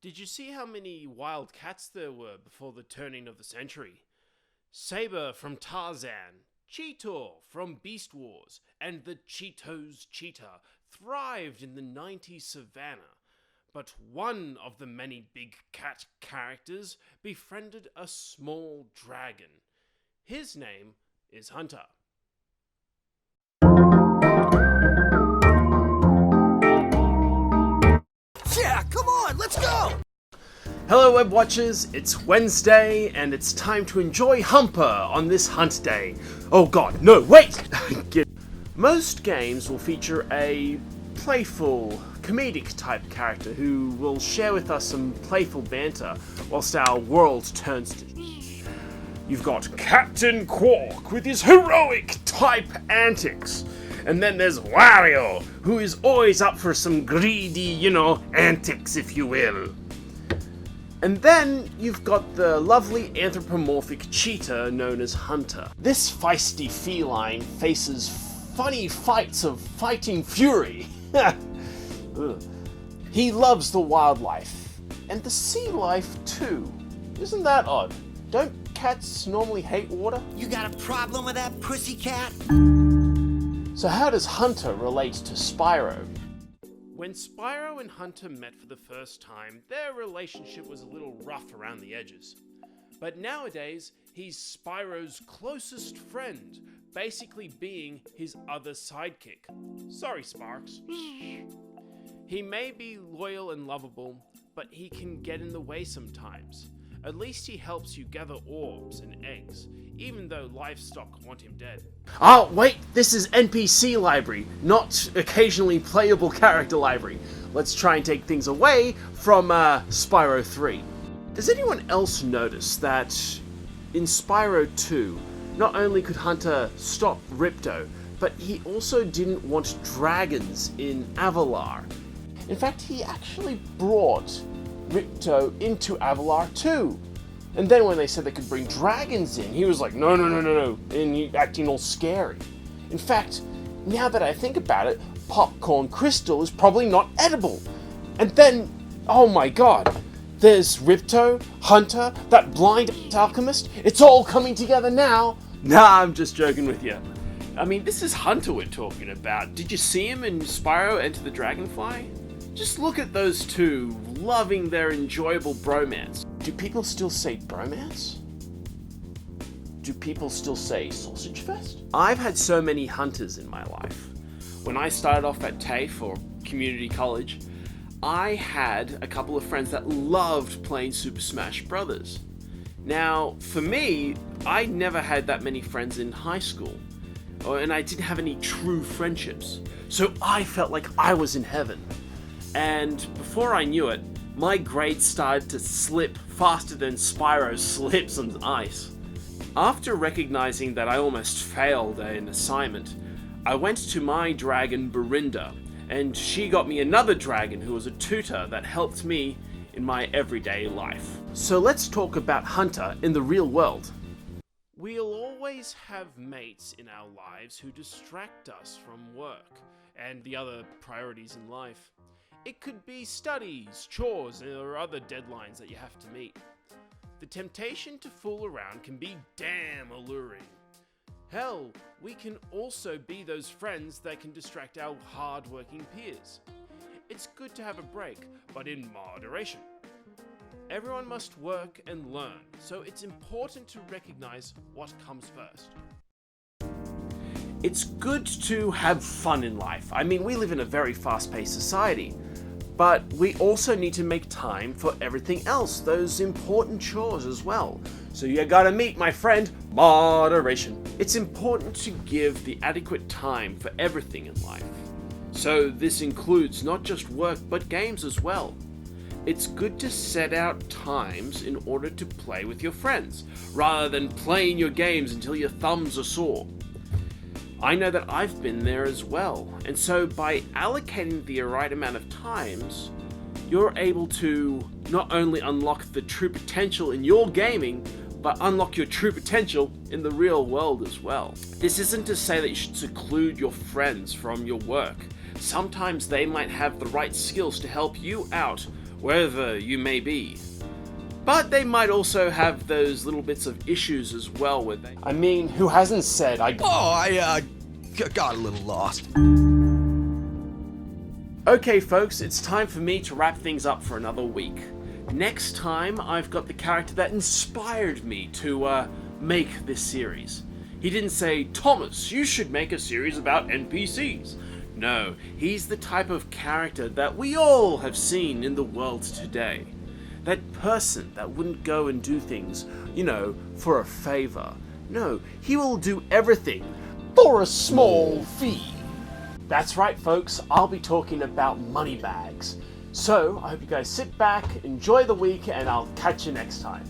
Did you see how many wild cats there were before the turning of the century? Saber from Tarzan, Cheetor from Beast Wars, and the Cheetos cheetah thrived in the 90s savannah. But one of the many big cat characters befriended a small dragon. His name is Hunter. Yeah, come on, let's go! Hello web watchers, it's Wednesday and it's time to enjoy Humper on this hunt day. Oh god, no, wait! Most games will feature a playful, comedic type character who will share with us some playful banter whilst our world turns to... You've got Captain Quark with his heroic type antics. And then there's Wario, who is always up for some greedy, antics, if you will. And then you've got the lovely anthropomorphic cheetah known as Hunter. This feisty feline faces funny fights of fighting fury. He loves the wildlife, and the sea life too. Isn't that odd? Don't cats normally hate water? You got a problem with that pussycat? So how does Hunter relate to Spyro? When Spyro and Hunter met for the first time, their relationship was a little rough around the edges. But nowadays, he's Spyro's closest friend, basically being his other sidekick. Sorry, Sparks. He may be loyal and lovable, but he can get in the way sometimes. At least he helps you gather orbs and eggs, even though livestock want him dead. Oh, wait, this is NPC library, not occasionally playable character library. Let's try and take things away from Spyro 3. Does anyone else notice that in Spyro 2, not only could Hunter stop Ripto, but he also didn't want dragons in Avalar. In fact, he actually brought Ripto into Avalar too. And then when they said they could bring dragons in, he was like, no, and he acting all scary. In fact, now that I think about it, Popcorn Crystal is probably not edible. And then, oh my god, there's Ripto, Hunter, that blind alchemist. It's all coming together now. Nah, I'm just joking with you. I mean, this is Hunter we're talking about. Did you see him in Spyro Enter the Dragonfly? Just look at those two, loving their enjoyable bromance. Do people still say bromance? Do people still say sausage fest? I've had so many Hunters in my life. When I started off at TAFE, or community college, I had a couple of friends that loved playing Super Smash Brothers. Now, for me, I never had that many friends in high school, and I didn't have any true friendships. So I felt like I was in heaven. And before I knew it, my grades started to slip faster than Spyro slips on ice. After recognizing that I almost failed an assignment, I went to my dragon Berinda, and she got me another dragon who was a tutor that helped me in my everyday life. So let's talk about Hunter in the real world. We'll always have mates in our lives who distract us from work and the other priorities in life. It could be studies, chores, or other deadlines that you have to meet. The temptation to fool around can be damn alluring. Hell, we can also be those friends that can distract our hard-working peers. It's good to have a break, but in moderation. Everyone must work and learn, so it's important to recognize what comes first. It's good to have fun in life. I mean, we live in a very fast-paced society. But we also need to make time for everything else, those important chores as well. So you gotta meet, my friend, moderation. It's important to give the adequate time for everything in life. So this includes not just work, but games as well. It's good to set out times in order to play with your friends, rather than playing your games until your thumbs are sore. I know that I've been there as well, and so by allocating the right amount of times, you're able to not only unlock the true potential in your gaming, but unlock your true potential in the real world as well. This isn't to say that you should seclude your friends from your work. Sometimes they might have the right skills to help you out wherever you may be. But they might also have those little bits of issues as well with it. I mean, who hasn't said I Got a little lost. Okay folks, it's time for me to wrap things up for another week. Next time, I've got the character that inspired me to make this series. He didn't say, Thomas, you should make a series about NPCs. No, he's the type of character that we all have seen in the world today. That person that wouldn't go and do things, for a favor. No, he will do everything for a small fee. That's right, folks, I'll be talking about money bags. So, I hope you guys sit back, enjoy the week, and I'll catch you next time.